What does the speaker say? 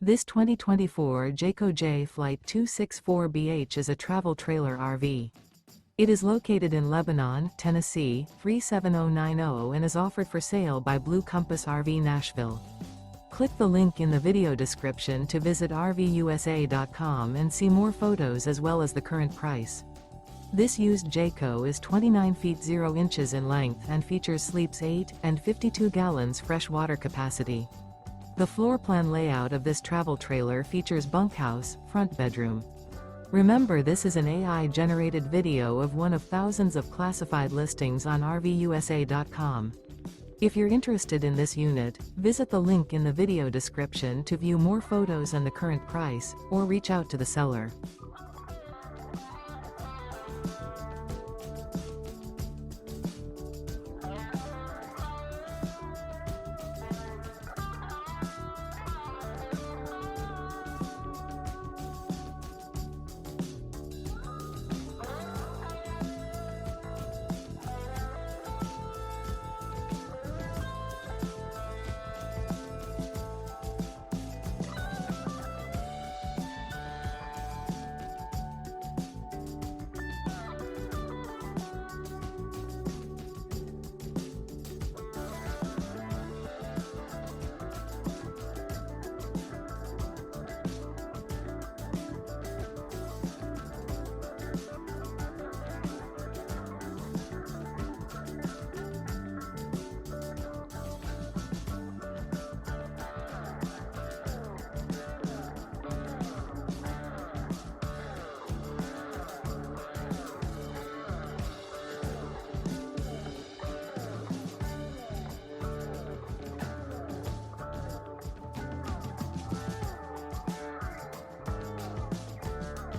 This 2024 Jayco Jay Flight 264BH is a travel trailer RV. It is located in Lebanon, Tennessee, 37090 and is offered for sale by Blue Compass RV Nashville. Click the link in the video description to visit RVUSA.com and see more photos as well as the current price. This used Jayco is 29 feet 0 inches in length and features sleeps 8 and 52 gallons fresh water capacity. The floor plan layout of this travel trailer features bunkhouse, front bedroom. Remember, this is an AI-generated video of one of thousands of classified listings on RVUSA.com. If you're interested in this unit, visit the link in the video description to view more photos and the current price, or reach out to the seller.